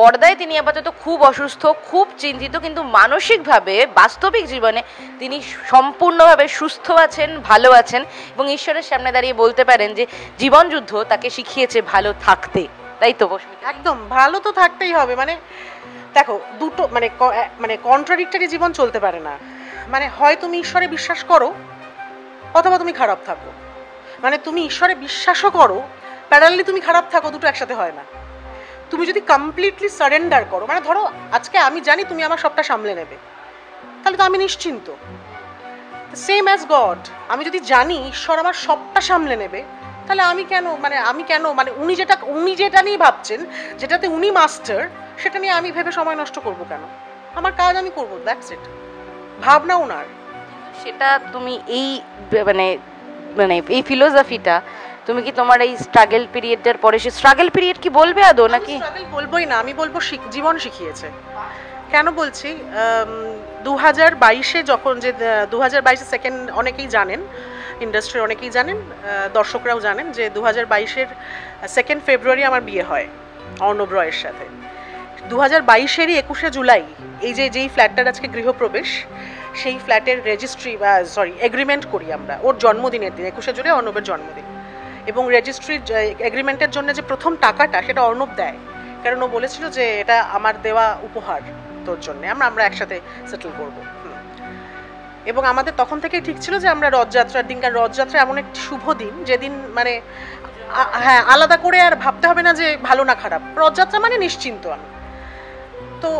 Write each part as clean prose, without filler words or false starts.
পর্দায় তিনি আপাতত খুব অসুস্থ, খুব চিন্তিত, কিন্তু মানসিকভাবে বাস্তবিক জীবনে তিনি সম্পূর্ণভাবে সুস্থ আছেন, ভালো আছেন এবং ঈশ্বরের সামনে দাঁড়িয়ে বলতে পারেন যে জীবনযুদ্ধ তাকে শিখিয়েছে ভালো থাকতে। তাই তো পৌষ্মিতা? একদম, ভালো তো থাকতেই হবে। মানে দেখো, দুটো মানে কন্ট্রাডিক্টরি জীবন চলতে পারে না। মানে হয় তুমি ঈশ্বরে বিশ্বাস করো অথবা তুমি খারাপ থাকো। মানে তুমি ঈশ্বরে বিশ্বাসও করো, প্যারালালি তুমি খারাপ থাকো, দুটো একসাথে হয় না। তুমি যদি কমপ্লিটলি সারেন্ডার করো, মানে ধরো আজকে আমি জানি তুমি আমার সবটা সামলে নেবে, তাহলে তো আমি নিশ্চিন্ত। সেম অ্যাজ গড, আমি যদি জানি ঈশ্বর আমার সবটা সামলে নেবে, তাহলে আমি কেন মানে উনি যেটা নিয়ে ভাবছেন, যেটাতে উনি মাস্টার, সেটা নিয়ে আমি ভেবে সময় নষ্ট করব কেন? আমার কাজ আমি করবো, দ্যাটস ইট। ভাবনা ওনার। সেটা তুমি এই মানে মানে এই ফিলোসফিটা তুমি কি তোমার এই স্ট্রাগল পিরিয়ডের পরে, সে স্ট্রাগল পিরিয়ড কি বলবে আদৌ নাকি? স্ট্রাগল বলবোই না, আমি বলবো জীবন শিখিয়েছে। কেন বলছি, 2022-এ যখন, যে 2022-এ সেকেন্ড, অনেকেই জানেন, ইন্ডাস্ট্রির অনেকেই জানেন, দর্শকরাও জানেন যে 2022-এর 2 ফেব্রুয়ারি আমার বিয়ে হয় অর্ণব রয়ের সাথে। 2022-এরই 21শে জুলাই যেই ফ্ল্যাটটার আজকে গৃহপ্রবেশ, সেই ফ্ল্যাটের রেজিস্ট্রি এগ্রিমেন্ট করি আমরা ওর জন্মদিনের দিন, 21শে জুলাই অর্ণবের জন্মদিন। এবং রেজিস্ট্রির এগ্রিমেন্টের জন্য যে প্রথম টাকাটা, সেটা অর্ণব দেয়, কারণ ও বলেছিল যে এটা আমার দেওয়া উপহার তোর জন্য, আমরা একসাথে সেটেল করব। এবং আমাদের তখন থেকেই ঠিক ছিল যে আমরা রথযাত্রার দিন, কারণ রথযাত্রা এমন একটি শুভ দিন যেদিন মানে হ্যাঁ, আলাদা করে আর ভাবতে হবে না যে ভালো না খারাপ, রথযাত্রা মানে নিশ্চিন্ত আমি। তো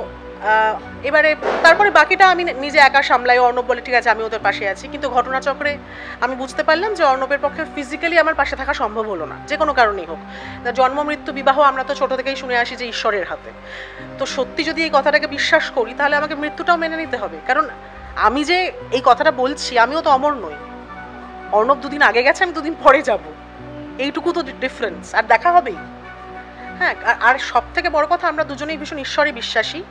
এবারে তারপরে বাকিটা আমি নিজে একা সামলাই। অর্ণব বলে ঠিক আছে আমি ওদের পাশে আছি, কিন্তু ঘটনাচক্রে আমি বুঝতে পারলাম যে অর্ণবের পক্ষে ফিজিক্যালি আমার পাশে থাকা সম্ভব হলো না, যে কোনো কারণেই হোক। জন্ম মৃত্যু বিবাহ আমরা তো ছোট থেকেই শুনে আসি যে ঈশ্বরের হাতে। তো সত্যি যদি এই কথাটাকে বিশ্বাস করি, তাহলে আমাকে মৃত্যুটাও মেনে নিতে হবে, কারণ আমি যে এই কথাটা বলছি, আমিও তো অমর নই। অর্ণব 2 দিন আগে গেছে, আমি 2 দিন পরে যাব, এইটুকু তো ডিফারেন্স, আর দেখা হবেই। হ্যাঁ, আর সব থেকে বড় কথা, আমরা দুজনেই ভীষণ ঈশ্বরে বিশ্বাসী।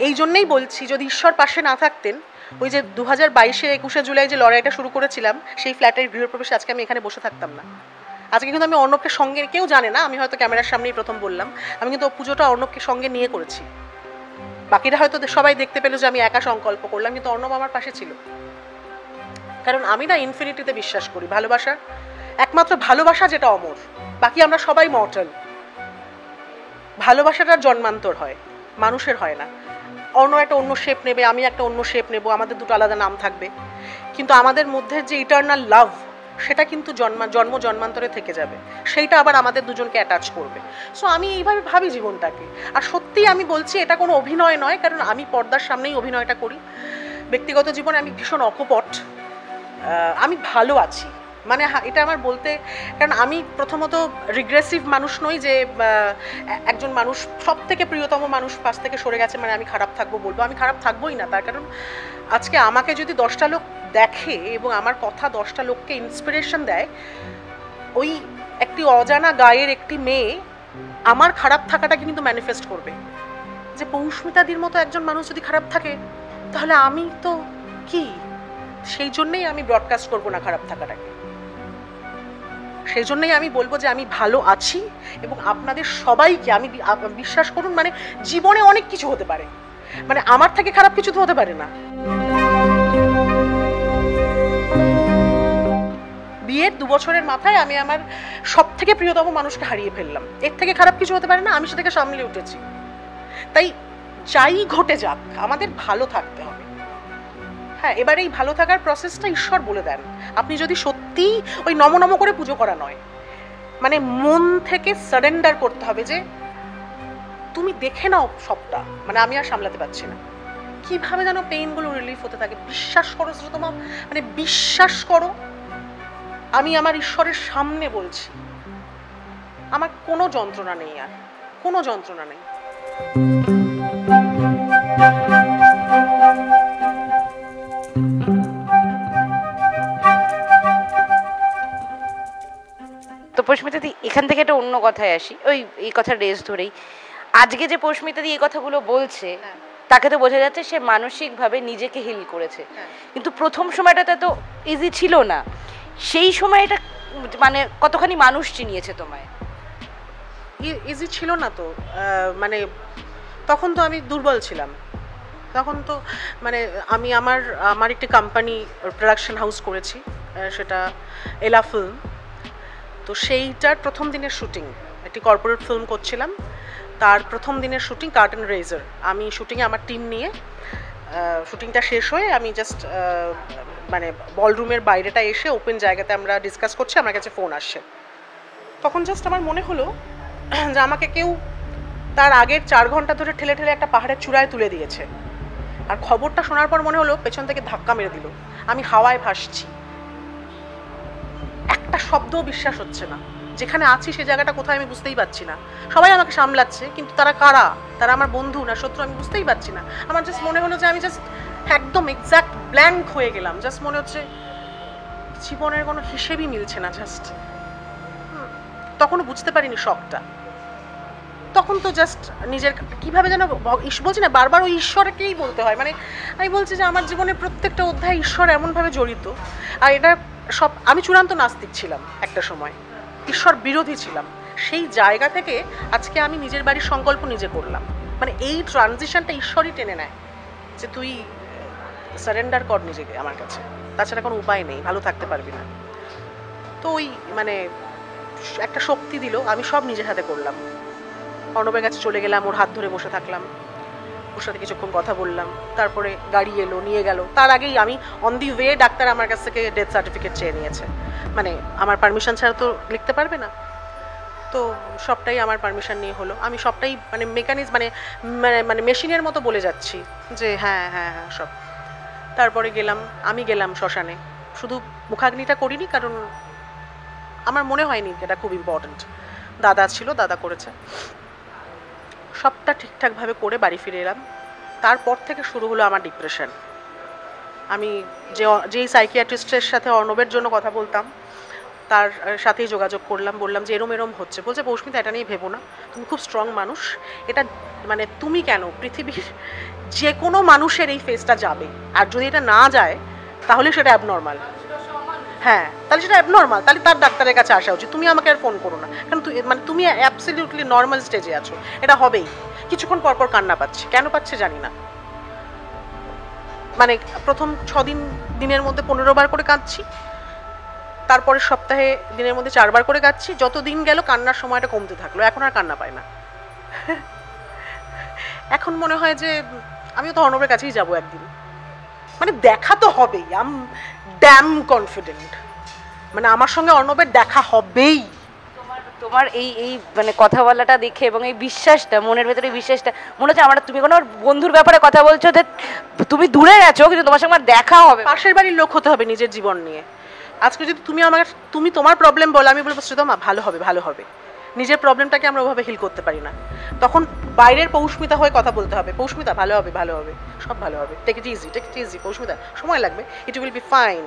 এই জন্যেই বলছি, যদি ঈশ্বর পাশে না থাকতেন, ওই যে 2022-এর 21শে জুলাই যে লড়াইটা শুরু করেছিলাম, সেই ফ্ল্যাটের গৃহপ্রবেশে আজকে আমি এখানে বসে থাকতাম না। আজকে কিন্তু আমি অর্ণবকে সঙ্গে, কেউ জানে না, আমি হয়তো ক্যামেরার সামনেই প্রথম বললাম, আমি কিন্তু পুজোটা অর্ণবকে সঙ্গে নিয়ে করেছি। বাকিরা হয়তো সবাই দেখতে পেলো যে আমি একা সংকল্প করলাম, কিন্তু অর্ণব আমার পাশে ছিল। কারণ আমি না ইনফিনিটিতে বিশ্বাস করি, ভালোবাসা, একমাত্র ভালোবাসা যেটা অমর, বাকি আমরা সবাই মর্টাল। ভালোবাসাটার জন্মান্তর হয়, মানুষের হয় না। অন্য একটা অন্য শেপ নেবে, আমি একটা অন্য শেপ নেব, আমাদের দুটো আলাদা নাম থাকবে, কিন্তু আমাদের মধ্যে যে ইটারনাল লাভ, সেটা কিন্তু জন্মান্তরে থেকে যাবে, সেইটা আবার আমাদের দুজনকে অ্যাটাচ করবে। সো আমি এইভাবে ভাবি জীবনটাকে। আর সত্যিই আমি বলছি, এটা কোনো অভিনয় নয়, কারণ আমি পর্দার সামনেই অভিনয়টা করি। ব্যক্তিগত জীবনে আমি ভীষণ অকপট, আমি ভালো আছি। মানে এটা আমার বলতে, কারণ আমি প্রথমত রিগ্রেসিভ মানুষ নই যে একজন মানুষ সব থেকে প্রিয়তম মানুষ পাশ থেকে সরে গেছে মানে আমি খারাপ থাকবো বলবো, আমি খারাপ থাকবোই না। তার কারণ আজকে আমাকে যদি 10টা লোক দেখে এবং আমার কথা 10টা লোককে ইন্সপিরেশন দেয়, ওই একটি অজানা গায়ের একটি মেয়ে আমার খারাপ থাকাটাকে কিন্তু ম্যানিফেস্ট করবে, যে পৌষ্মিতাদির মতো একজন মানুষ যদি খারাপ থাকে, তাহলে আমি তো কি? সেই জন্যই আমি ব্রডকাস্ট করবো না খারাপ থাকাটাকে। সেই জন্যই আমি বলবো যে আমি ভালো আছি, এবং আপনাদের সবাইকে আমি বিশ্বাস করুন, মানে জীবনে অনেক কিছু হতে পারে, মানে আমার থেকে খারাপ কিছু তো হতে পারে না। বিয়ের 2 বছরের মাথায় আমি আমার সব থেকে প্রিয়তম মানুষকে হারিয়ে ফেললাম, এর থেকে খারাপ কিছু হতে পারে না, আমি সেটাকে সামলে উঠেছি। তাই যাই ঘটে যাক, আমাদের ভালো থাকতে হবে। হ্যাঁ, এবার এই ভালো থাকার প্রসেসটা ঈশ্বর বলে দেন। আপনি যদি সত্যিই ওই নম করে পুজো করা নয়, মানে মন থেকে সারেন্ডার করতে হবে যে তুমি দেখে নাও সবটা, মানে আমি আর সামলাতে পারছি না, কিভাবে যেন পেইনগুলো রিলিফ হতে থাকে। বিশ্বাস করো তোমার, মানে বিশ্বাস করো, আমি আমার ঈশ্বরের সামনে বলছি, আমার কোনো যন্ত্রণা নেই, আর কোনো যন্ত্রণা নেই। তো পৌষ্মিতাদি, এখান থেকে একটা অন্য কথায় আসি, ওই এই কথার রেস ধরেই, আজকে যে পৌষ্মিতাদি এই কথাগুলো বলছে, তাকে তো বোঝা যাচ্ছে সে মানসিকভাবে নিজেকে হিল করেছে, কিন্তু প্রথম সময়টাতে তো ইজি ছিল না। সেই সময়টা মানে কতখানি মানুষ চিনিয়েছে তোমায়? ইজি ছিল না তো, মানে তখন তো আমি দুর্বল ছিলাম, তখন তো মানে আমি আমার একটি কোম্পানি প্রোডাকশন হাউস করেছি, সেটা এলা ফিল্ম। তো সেইটার প্রথম দিনের শুটিং, একটি কর্পোরেট ফিল্ম করছিলাম, তার প্রথম দিনের শুটিং কার্টেন রেজার। আমি শুটিংয়ে আমার টিম নিয়ে, শুটিংটা শেষ হয়ে আমি জাস্ট মানে বলরুমের বাইরেটা এসে ওপেন জায়গাতে আমরা ডিসকাস করছি, আমার কাছে ফোন আসছে। তখন জাস্ট আমার মনে হলো যে আমাকে কেউ তার আগের 4 ঘন্টা ধরে ঠেলে ঠেলে একটা পাহাড়ের চূড়ায় তুলে দিয়েছে। আর খবরটা শোনার পর মনে হলো পেছন থেকে ধাক্কা মেরে দিল, আমি হাওয়ায় ভাসছি, একটা শব্দও বিশ্বাস হচ্ছে না, যেখানে আছি সে জায়গাটা কোথায় আমি বুঝতেই পারছি না। সবাই আমাকে সামলাচ্ছে, কিন্তু তারা কারা, তারা আমার বন্ধু না শত্রু আমি বুঝতেই পারছি না। আমার জাস্ট মনে হলো যে আমি জাস্ট একদম এক্স্যাক্ট ব্ল্যাঙ্ক হয়ে গেলাম। জাস্ট মনে হচ্ছে জীবনের কোনো হিসেবই মিলছে না। জাস্ট তখনও বুঝতে পারিনি শকটা। তখন তো জাস্ট নিজের কীভাবে যেন বলছি না, বারবার ওই ঈশ্বরকেই বলতে হয়। মানে আমি বলছি যে আমার জীবনের প্রত্যেকটা অধ্যায় ঈশ্বর এমনভাবে জড়িত। আর এটা সব, আমি চূড়ান্ত নাস্তিক ছিলাম একটা সময়, ঈশ্বর বিরোধী ছিলাম। সেই জায়গা থেকে আজকে আমি নিজের বাড়ির সংকল্প নিজে করলাম। মানে এই ট্রানজিশনটা ঈশ্বরই টেনে নেয় যে তুই সারেন্ডার কর নিজেকে আমার কাছে, তাছাড়া কোনো উপায় নেই, ভালো থাকতে পারবি না। তো ওই মানে একটা শক্তি দিল, আমি সব নিজের হাতে করলাম। অর্ণবের কাছে চলে গেলাম, ওর হাত ধরে বসে থাকলাম, ওর সাথে কিছুক্ষণ কথা বললাম, তারপরে গাড়ি এলো নিয়ে গেল। তার আগেই আমি অন দি ওয়ে ডাক্তার আমার কাছ থেকে ডেথ সার্টিফিকেট চেয়ে নিয়েছে, মানে আমার পারমিশন ছাড়া তো লিখতে পারবে না। তো সবটাই আমার পারমিশন নিয়ে হলো। আমি সবটাই মানে মানে মানে মেশিনের মতো বলে যাচ্ছি যে হ্যাঁ হ্যাঁ হ্যাঁ সব। তারপরে আমি গেলাম শ্মশানে। শুধু মুখাগ্নিটা করিনি, কারণ আমার মনে হয়নি এটা খুব ইম্পর্ট্যান্ট। দাদা ছিল, দাদা করেছে। সবটা ঠিকঠাকভাবে করে বাড়ি ফিরে এলাম। তারপর থেকে শুরু হলো আমার ডিপ্রেশন। আমি যেই সাইকিয়াট্রিস্টের সাথে অর্ণবের জন্য কথা বলতাম, তার সাথেই যোগাযোগ করলাম, বললাম যে এরম হচ্ছে। বলছে পৌষ্মিতা এটা নিয়ে ভেবো না, তুমি খুব স্ট্রং মানুষ, এটা মানে তুমি কেন, পৃথিবীর যে কোনো মানুষের এই ফেজটা যাবে, আর যদি এটা না যায় তাহলে সেটা অ্যাবনর্মাল। হ্যাঁ, তাহলে সেটা অ্যাবনর্মাল, তাহলে তার ডাক্তারের কাছে আসা উচিত। তুমি আমাকে আর ফোন করো না, কারণ মানে তুমি অ্যাবসলিউটলি নর্মাল স্টেজে আছো, এটা হবেই। কিছুক্ষণ পরপর কান্না পাচ্ছে, কেন পাচ্ছে জানি না। মানে প্রথম 6 দিনের মধ্যে 15 বার করে কাঁদছি, তারপরে সপ্তাহে দিনের মধ্যে 4 বার করে কাঁদছি। যত দিন গেল কান্নার সময়টা কমতে থাকলো, এখন আর কান্না পায় না। এখন মনে হয় যে আমিও তো অর্ণবের কাছেই যাবো একদিন, মানে দেখা তো হবেই। আই এম ড্যাম কনফিডেন্ট, মানে আমার সঙ্গে অর্ণবের দেখা হবেই। তোমার এই মানে কথা বলাটা দেখে এবং এই বিশ্বাসটা, মনের ভেতরে বিশ্বাসটা, মনে হচ্ছে আমার, তুমি কোনো বন্ধুর ব্যাপারে কথা বলছো, যে তুমি দূরে গেছো কিন্তু তোমার সঙ্গে দেখা হবে। পাশের বাড়ির লোক হতে হবে নিজের জীবন নিয়ে। আজকে যদি তুমি তোমার প্রবলেম বলো, আমি বলবো শ্রীতমা ভালো হবে ভালো হবে। নিজের প্রবলেমটাকে আমরা ওভাবে হিল করতে পারি না। তখন বাইরের পৌষ্মিতা হয়ে কথা বলতে হবে, পৌষ্মিতা ভালো হবে ভালো হবে, সব ভালো হবে, টেক ইট ইজি পৌষ্মিতা, সময় লাগবে, it will be fine,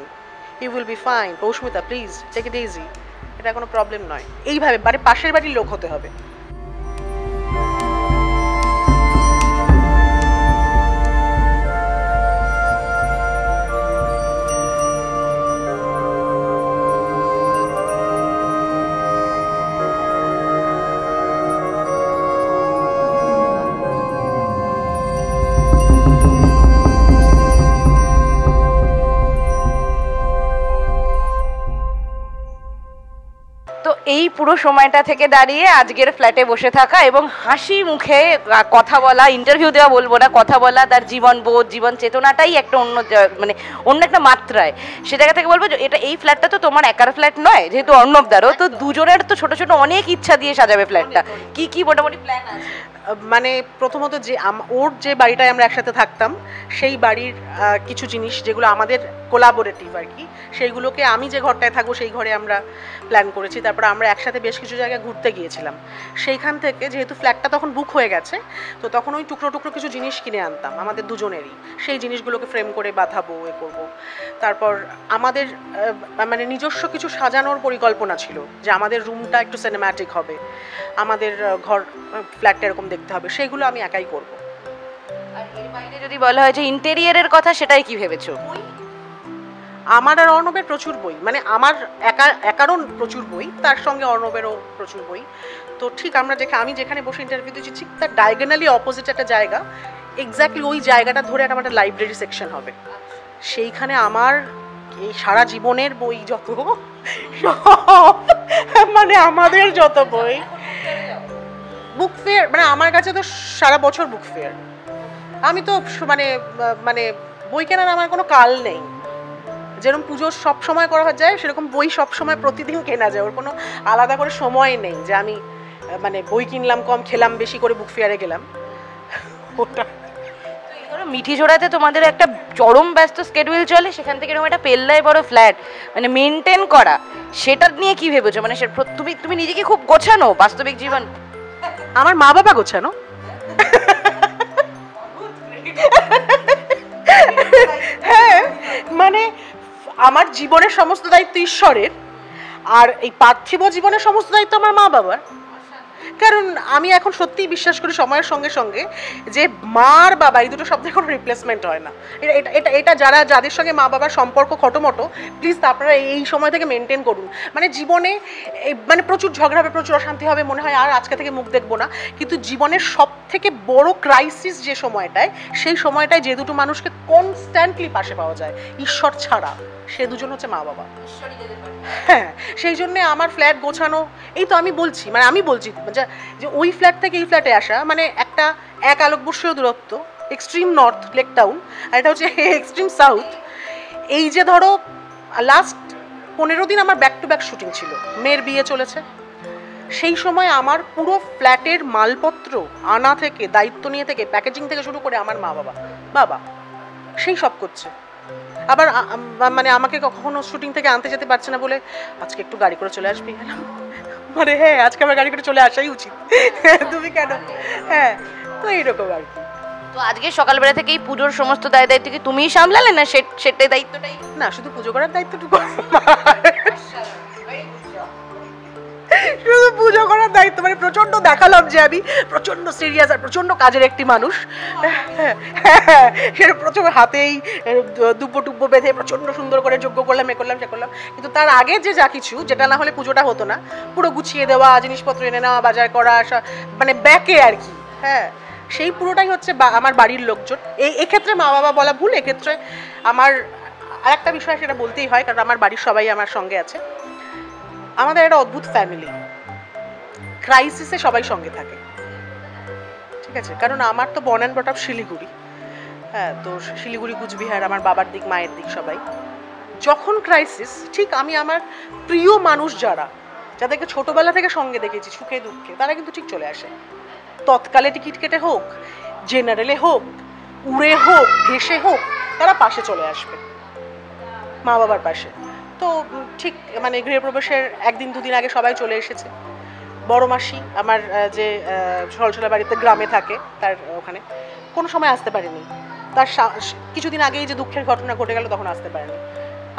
you will be fine Poushmita, please take it easy, এটা কোনো প্রবলেম নয়। এইভাবে পাশের বাড়ির লোক হতে হবে। এই পুরো সময়টা থেকে দাঁড়িয়ে আজকের ফ্ল্যাটে বসে থাকা এবং হাসি মুখে কথা বলা, ইন্টারভিউ দেওয়া বলবো না, কথা বলা, তার জীবন বোধ, জীবন চেতনাটাই একটা মানে অন্য একটা মাত্রায়। সে জায়গা থেকে বলবো যে এই ফ্ল্যাটটা তো তোমার একার ফ্ল্যাট নয়, যেহেতু অর্ণবদারও, তো দুজনের তো ছোট ছোট অনেক ইচ্ছা দিয়ে সাজাবে ফ্ল্যাটটা। কি মোটামুটি প্ল্যান আছে? মানে প্রথমত যে ওর যে বাড়িটায় আমরা একসাথে থাকতাম, সেই বাড়ির কিছু জিনিস যেগুলো আমাদের কোলাবোরেটিভ আর কি, সেইগুলোকে আমি যে ঘরটায় থাকবো সেই ঘরে আমরা প্ল্যান করেছি। তারপর আমরা একসাথে বেশ কিছু জায়গায় ঘুরতে গিয়েছিলাম। সেইখান থেকে যেহেতু ফ্ল্যাটটা তখন বুক হয়ে গেছে, তো তখন ওই টুকরো টুকরো কিছু জিনিস কিনে আনতাম আমাদের দুজনেরই, সেই জিনিসগুলোকে ফ্রেম করে বাঁধাবো, করব। তারপর আমাদের মানে নিজস্ব কিছু সাজানোর পরিকল্পনা ছিল, যে আমাদের রুমটা একটু সিনেম্যাটিক হবে, আমাদের ঘর ফ্ল্যাটটা এরকম দেখতে হবে, সেগুলো আমি একাই করব। আর এর বাইরে যদি বলা হয় যে ইন্টেরিয়রের কথা, সেটাই কি ভেবেছো? আমার আর অর্ণবের প্রচুর বই, মানে আমার একারও প্রচুর বই, তার সঙ্গে অর্ণবেরও প্রচুর বই। তো ঠিক আমি যেখানে বসে ইন্টারভিউ দিচ্ছি ঠিক তার ডায়াগোনালি অপোজিট একটা জায়গা, এক্স্যাক্টলি ওই জায়গাটা ধরে একটা লাইব্রেরি সেকশন হবে। সেইখানে আমার এই সারা জীবনের বই যত মানে আমাদের যত বই, বুক ফেয়ার, মানে আমার কাছে তো সারা বছর বুক ফেয়ার। আমি তো মানে মানে বই কেনার আমার কোনো কাল নেই। যেরকম পুজো সব সময় করা যায় সেরকম বই সব সময় প্রতিদিন কেনা যায়, ওর কোনো আলাদা করে সময় নেই যে আমি মানে বই কিনলাম কম, খেলাম বেশি করে, বুক ফেয়ারে গেলাম ওটা। মিঠিজোড়াতে তোমাদের একটা চরম ব্যস্ত স্কেডিউল চলে, সেখান থেকে এরকম একটা পেল্লায় বড় ফ্ল্যাট মানে মেনটেন করা, সেটা নিয়ে কি ভেবেছো? মানে তুমি নিজেকে খুব গোছানো বাস্তবিক জীবন? আমার মা বাবা গোছানো। হ্যাঁ, মানে আমার জীবনের সমস্ত দায়িত্ব ঈশ্বরের, আর এই পার্থিব জীবনের সমস্ত দায়িত্ব আমার মা বাবার। কারণ আমি এখন সত্যিই বিশ্বাস করি সময়ের সঙ্গে সঙ্গে যে মার বাবা এই দুটো শব্দের কোনো রিপ্লেসমেন্ট হয় না। এটা এটা এটা যাদের সঙ্গে মা বাবার সম্পর্ক খটোমটো, প্লিজ আপনারা এই সময় থেকে মেনটেন করুন। মানে জীবনে মানে প্রচুর ঝগড়া হবে, প্রচুর অশান্তি হবে, মনে হয় আর আজকে থেকে মুখ দেখবো না, কিন্তু জীবনের সব থেকে বড় ক্রাইসিস যে সময়টায়, সেই সময়টায় যে দুটো মানুষকে কনস্ট্যান্টলি পাশে পাওয়া যায় ঈশ্বর ছাড়া, সে দুজন হচ্ছে মা বাবা। হ্যাঁ, সেই জন্যে আমার ফ্ল্যাট গোছানো, এই তো আমি বলছি যে ওই ফ্ল্যাট থেকে এই ফ্ল্যাটে আসা মানে এক আলোকবর্ষীয় দূরত্ব, এক্সট্রিম নর্থ লেক টাউন, আর এটা হচ্ছে এক্সট্রিম সাউথ। এই যে ধরো লাস্ট 15 দিন আমার ব্যাক টু ব্যাক শুটিং ছিল, মেয়ের বিয়ে চলেছে, সেই সময় আমার পুরো ফ্ল্যাটের মালপত্র আনা থেকে, দায়িত্ব নিয়ে থেকে, প্যাকেজিং থেকে শুরু করে আমার মা বাবা সেই সব করছে। আবার মানে আমাকে কখনো শুটিং থেকে আনতে যেতে পারছে না বলে আজকে একটু গাড়ি করে চলে আসবি, মানে হ্যাঁ আজকে আমার গাড়ি করে চলে আসাই উচিত, তুমি কেন? হ্যাঁ, তো এইরকম আর কি। তো আজকে সকালবেলা থেকে এই পুজোর সমস্ত দায়িত্ব কি তুমিই সামলালে, না সেটাই দায়িত্বটাই? না, শুধু পুজো করার দায়িত্বটুকু, শুধু পুজো করার দায়িত্ব। মানে প্রচন্ড দেখালাম যে আমি প্রচন্ড সিরিয়াস আর প্রচন্ড কাজের একটি মানুষ। সেটা প্রথমে হাতেই দুব্বো বেঁধে প্রচন্ড সুন্দর করে যজ্ঞ করলাম, এ করলাম, সে করলাম, কিন্তু তার আগে যে যা কিছু, যেটা না হলে পুজোটা হতো না, পুরো গুছিয়ে দেওয়া, জিনিসপত্র এনে নেওয়া, বাজার করা, মানে ব্যাকে আর কি। হ্যাঁ, সেই পুরোটাই হচ্ছে আমার বাড়ির লোকজন। এক্ষেত্রে মা বাবা বলা ভুল, এক্ষেত্রে আমার আরেকটা বিষয় সেটা বলতেই হয়, কারণ আমার বাড়ির সবাই আমার সঙ্গে আছে। আমাদের একটা অদ্ভুত ফ্যামিলি, ক্রাইসিসে সবাই সঙ্গে থাকে, ঠিক আছে? কারণ আমার তো born and brought up Siliguri. হ্যাঁ, তো শিলিগুড়ি, কুচবিহার, আমার বাবার দিক, মায়ের দিক সবাই। যখন ক্রাইসিস, ঠিক আমি আমার প্রিয় মানুষ যাদেরকে ছোটবেলা থেকে সঙ্গে দেখেছি সুখে দুঃখে, তারা কিন্তু ঠিক চলে আসে। তৎকালে টিকিট কেটে হোক, জেনারেলে হোক, উড়ে হোক, ভেসে হোক, তারা পাশে চলে আসবে, মা বাবার পাশে। তো ঠিক মানে গৃহপ্রবেশের 1-2 দিন আগে সবাই চলে এসেছে। বড় মাসি আমার যে সলসলা বাড়িতে গ্রামে থাকে, তার ওখানে কোনো সময় আসতে পারেনি। তার কিছুদিন আগেই যে দুঃখের ঘটনা ঘটে গেল, তখন আসতে পারেনি।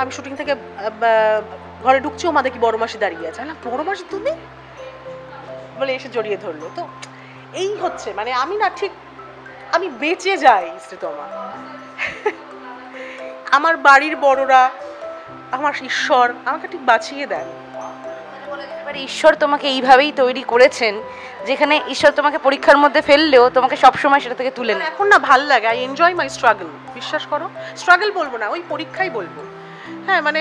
আমি শুটিং থেকে ঘরে ঢুকছি, ও মা দেখি বড় মাসি দাঁড়িয়ে আছে। বড় মাসি তুমি বলে এসে জড়িয়ে ধরলো। তো এই হচ্ছে মানে আমি না ঠিক আমি বেঁচে যাই শ্রীতমা। আমার বাড়ির বড়রা, আমার ঈশ্বর আমাকে ঠিক বাঁচিয়ে দেন। ঈশ্বর তোমাকে এইভাবেই তৈরি করেছেন, যেখানে ঈশ্বর তোমাকে পরীক্ষার মধ্যে ফেললেও তোমাকে সবসময় সেটা থেকে তুলে নেয়। এখন না ভাল লাগে, আই এনজয় মাই স্ট্রাগল। বিশ্বাস করো, স্ট্রাগল বলবো না, ওই পরীক্ষাই বলবো। হ্যাঁ, মানে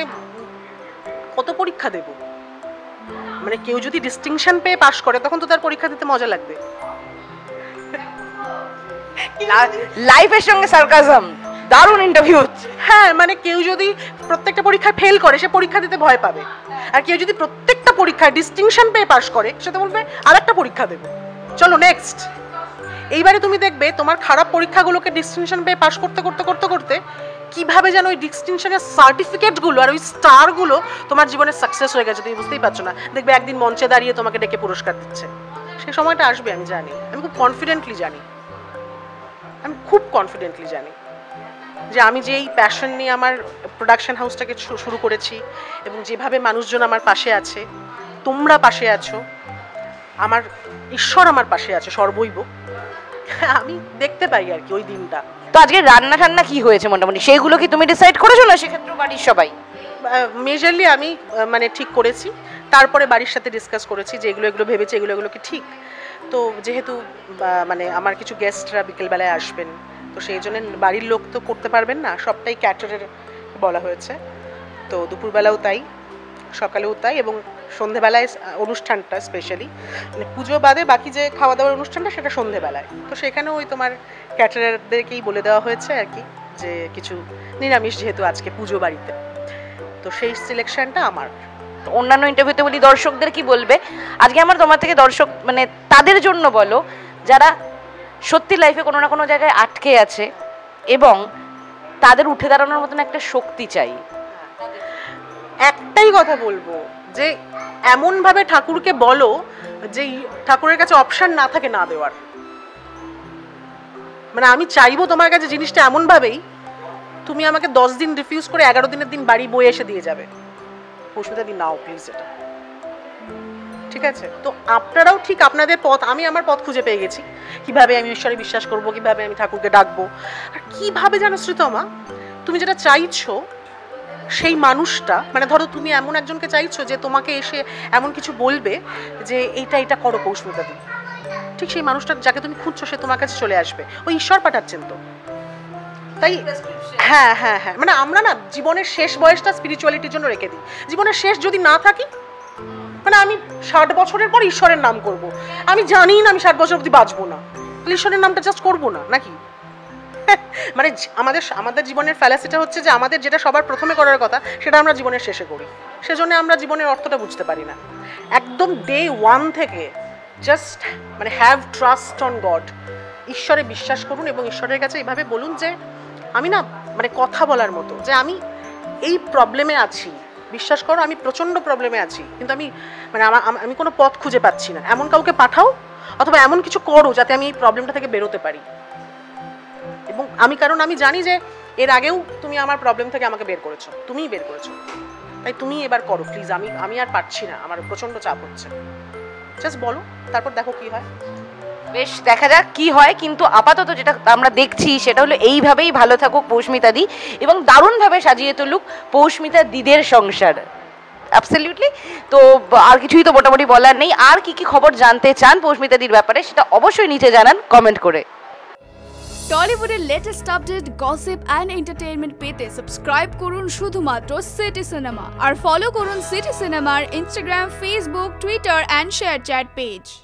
কত পরীক্ষা দেব, মানে কেউ যদি ডিস্টিংশন পেয়ে পাশ করে তখন তো তার পরীক্ষা দিতে মজা লাগবে। লাইফের সঙ্গে সার্কাজম, দারুণ ইন্টারভিউ। হ্যাঁ, মানে কেউ যদি প্রত্যেকটা পরীক্ষায় ফেল করে সে পরীক্ষা দিতে ভয় পাবে, আর কেউ যদি প্রত্যেকটা পরীক্ষায় ডিস্টিংশন পেয়ে পাশ করে সে তো বলবে আরেকটা পরীক্ষা দেবো, চলো নেক্সট। এইবারে তুমি দেখবে তোমার খারাপ পরীক্ষাগুলোকে ডিস্টিংশন পেয়ে পাশ করতে করতে করতে করতে কিভাবে যেন ওই ডিস্টিংশনের সার্টিফিকেটগুলো আর ওই স্টারগুলো তোমার জীবনে সাকসেস হয়ে গেছে, তুমি বুঝতেই পারছো না। দেখবে একদিন মঞ্চে দাঁড়িয়ে তোমাকে ডেকে পুরস্কার দিচ্ছে। সেই সময়টা আসবে, আমি জানি, আমি খুব কনফিডেন্টলি জানি, যে আমি যে এই প্যাশন নিয়ে আমার প্রোডাকশন হাউসটাকে শুরু করেছি এবং যেভাবে মানুষজন আমার পাশে আছে, তোমরা পাশে আছো, আমার ঈশ্বর আমার পাশে আছে সর্বৈব, আমি দেখতে পাই আর কি ওই দিনটা। তো আজকে রান্না ঠান্না কি হয়েছে মোটামুটি সেইগুলো কি তুমি ডিসাইড করেছো না সেক্ষেত্রে বাড়ির সবাই? মেজরলি আমি মানে ঠিক করেছি, তারপরে বাড়ির সাথে ডিসকাস করেছি যে এগুলো ভেবেছি এগুলো কি ঠিক। তো যেহেতু মানে আমার কিছু গেস্টরা বিকেলবেলায় আসবেন, তো সেই জন্য বাড়ির লোক তো করতে পারবেন না, সবটাই ক্যাটারের বলা হয়েছে। তো দুপুরবেলাও তাই, সকালেও তাই, এবং সন্ধেবেলায় অনুষ্ঠানটা স্পেশালি মানে পুজো বাদে বাকি যে খাওয়া দাওয়ার অনুষ্ঠানটা সেটা সন্ধেবেলায়। তো সেখানেও ওই তোমার ক্যাটারারদেরকেই বলে দেওয়া হয়েছে আর কি, যে কিছু নিরামিষ যেহেতু আজকে পুজো বাড়িতে, তো সেই সিলেকশনটা আমার। অন্যান্য ইন্টারভিউতে বলি দর্শকদের কি বলবে আজকে? আমার তোমার থেকে দর্শক মানে তাদের জন্য বলো যারা সত্যি লাইফে কোনো না কোনো জায়গায় আটকে আছে এবং তাদের উঠে দাঁড়ানোর মতন একটা শক্তি চাই। একটাই কথা বলবো যে এমনভাবে ঠাকুরকে বলো যে ঠাকুরের কাছে অপশন না থাকে না দেওয়ার। মানে আমি চাইবো তোমার কাছে জিনিসটা এমনভাবেই তুমি আমাকে 10 দিন রিফিউজ করে 11 দিনের দিন বাড়ি বয়ে এসে দিয়ে যাবে, পৌঁছতে দিন নাও প্লিজ, এটা ঠিক আছে? তো আপনারাও ঠিক আপনাদের পথ, আমি আমার পথ খুঁজে পেয়ে গেছি, কিভাবে আমি ঈশ্বরে বিশ্বাস করব, কিভাবে আমি ঠাকুরকে ডাকবো, আর কিভাবে জানো শ্রীতমা, তুমি যেটা চাইছো সেই মানুষটা, মানে ধরো তুমি এমন একজনকে চাইছো যে তোমাকে এসে এমন কিছু বলবে যে এটা করো পৌঁছতে দিন, ঠিক সেই মানুষটা যাকে তুমি খুঁজছো সে তোমার কাছে চলে আসবে, ওই ঈশ্বর পাঠাচ্ছেন। তো তাই হ্যাঁ হ্যাঁ হ্যাঁ, মানে আমরা না জীবনের শেষ বয়সটা স্পিরিচুয়ালিটির জন্য রেখে দিই। জীবনের শেষ যদি না থাকি, মানে আমি 60 বছরের পর ঈশ্বরের নাম করব, আমি জানি না আমি 60 বছর অবধি বাঁচবো না, ঈশ্বরের নামটা জাস্ট করবো না নাকি? মানে আমাদের জীবনের ফ্যালাসিটা হচ্ছে যে আমাদের যেটা সবার প্রথমে করার কথা সেটা আমরা জীবনের শেষে করি, সেজন্য আমরা জীবনের অর্থটা বুঝতে পারি না। একদম ডে 1 থেকে জাস্ট মানে হ্যাভ ট্রাস্ট অন গড, ঈশ্বরে বিশ্বাস করুন এবং ঈশ্বরের কাছে এইভাবে বলুন যে আমি না মানে কথা বলার মতো যে আমি এই প্রবলেমে আছি, বিশ্বাস করো আমি প্রচণ্ড প্রবলেমে আছি, কিন্তু আমি মানে আমি কোনো পথ খুঁজে পাচ্ছি না, এমন কাউকে পাঠাও অথবা এমন কিছু করো যাতে আমি এই প্রবলেমটা থেকে বেরোতে পারি। এবং কারণ আমি জানি যে এর আগেও তুমি আমার প্রবলেম থেকে আমাকে বের করেছো, তুমিই বের করেছো, তাই তুমি এবার করো প্লিজ, আমি আর পারছি না, আমার প্রচণ্ড চাপ হচ্ছে, জাস্ট বলো, তারপর দেখো কি হয়। বেশ, দেখা যাক কি হয়, কিন্তু আপাতত যেটা আমরা দেখছি সেটা হলো এইভাবেই ভালো থাকুক পৌষ্মিতা দি এবং দারুণভাবে সাজিয়ে তুলুক পৌষ্মিতা দিদের সংসার। অ্যাবসলিউটলি। তো আর কিছুই তো মোটামুটি বলার নেই। আর কি কি খবর জানতে চান পৌষ্মিতা দির ব্যাপারে সেটা অবশ্যই নিচে জানান কমেন্ট করে। টলিউডের latest update, gossip and entertainment পেতে সাবস্ক্রাইব করুন শুধুমাত্র সিটি সিনেমা আর ফলো করুন সিটি সিনেমার Instagram, Facebook, Twitter and ShareChat page.